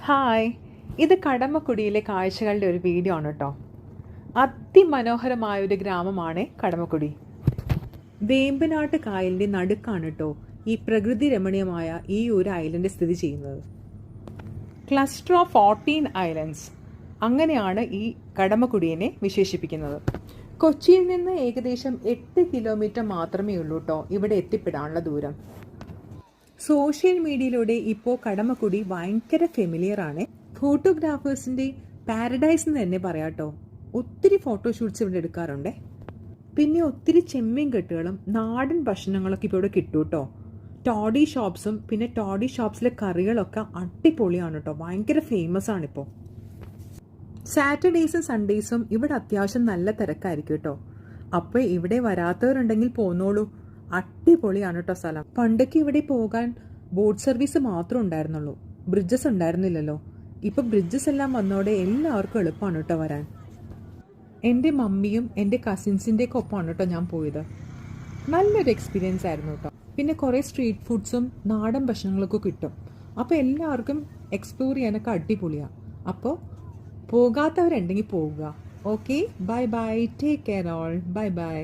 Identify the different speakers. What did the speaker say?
Speaker 1: Hi, ഇത് കടമക്കുടിയിലെ കാഴ്ചകളുടെ ഒരു video ആണ് കേട്ടോ. അതിമനോഹരമായൊരു ഗ്രാമമാണ് കടമക്കുടി. വേമ്പനാട്ട് കായലിൻ്റെ നടുക്കാണ് കേട്ടോ ഈ പ്രകൃതി രമണീയമായ ഈ ഒരു ഐലൻഡ് സ്ഥിതി ചെയ്യുന്നത്. ക്ലസ്റ്റർ ഓഫ് 14 ഐലൻഡ്സ്, അങ്ങനെയാണ് ഈ കടമക്കുടിയെ വിശേഷിപ്പിക്കുന്നത്. കൊച്ചിയിൽ നിന്ന് ഏകദേശം 8 കിലോമീറ്റർ മാത്രമേ ഉള്ളൂ കേട്ടോ ഇവിടെ എത്തിപ്പെടാനുള്ള ദൂരം. സോഷ്യൽ മീഡിയയിലൂടെ ഇപ്പോൾ കടമക്കുടി ഭയങ്കര ഫെമിലിയർ ആണ്. ഫോട്ടോഗ്രാഫേഴ്സിൻ്റെ പാരഡൈസ് എന്ന് തന്നെ പറയാട്ടോ. ഒത്തിരി ഫോട്ടോഷൂട്ട്സ് ഇവിടെ എടുക്കാറുണ്ട്. പിന്നെ ഒത്തിരി ചെമ്മീൻ കെട്ടുകളും നാടൻ ഭക്ഷണങ്ങളൊക്കെ ഇപ്പോൾ ഇവിടെ കിട്ടും കേട്ടോ. ടോഡി ഷോപ്സും പിന്നെ ടോഡി ഷോപ്സിലെ കറികളൊക്കെ അടിപൊളിയാണ് കേട്ടോ. ഭയങ്കര ഫേമസ് ആണിപ്പോൾ. സാറ്റർഡേയ്സും സൺഡേയ്സും ഇവിടെ അത്യാവശ്യം നല്ല തിരക്കായിരിക്കും കേട്ടോ. അപ്പോൾ ഇവിടെ വരാത്തവരുണ്ടെങ്കിൽ പോന്നോളൂ. അടിപൊളിയാണ് കേട്ടോ സ്ഥലം. പണ്ടൊക്കെ ഇവിടെ പോകാൻ ബോട്ട് സർവീസ് മാത്രം ഉണ്ടായിരുന്നുള്ളൂ, ബ്രിഡ്ജസ് ഉണ്ടായിരുന്നില്ലല്ലോ. ഇപ്പം ബ്രിഡ്ജസ് എല്ലാം വന്നോടെ എല്ലാവർക്കും എളുപ്പമാണ് കേട്ടോ വരാൻ. എൻ്റെ മമ്മിയും എൻ്റെ കസിൻസിൻ്റെ ഒക്കെ ഒപ്പമാണ് കേട്ടോ ഞാൻ പോയത്. നല്ലൊരു എക്സ്പീരിയൻസ് ആയിരുന്നു കേട്ടോ. പിന്നെ കുറേ സ്ട്രീറ്റ് ഫുഡ്സും നാടൻ ഭക്ഷണങ്ങളൊക്കെ കിട്ടും. അപ്പോൾ എല്ലാവർക്കും എക്സ്പ്ലോർ ചെയ്യാനൊക്കെ അടിപൊളിയാണ്. അപ്പോൾ പോകാത്തവരുണ്ടെങ്കിൽ പോവുക. Okay, bye bye, take care all, bye bye.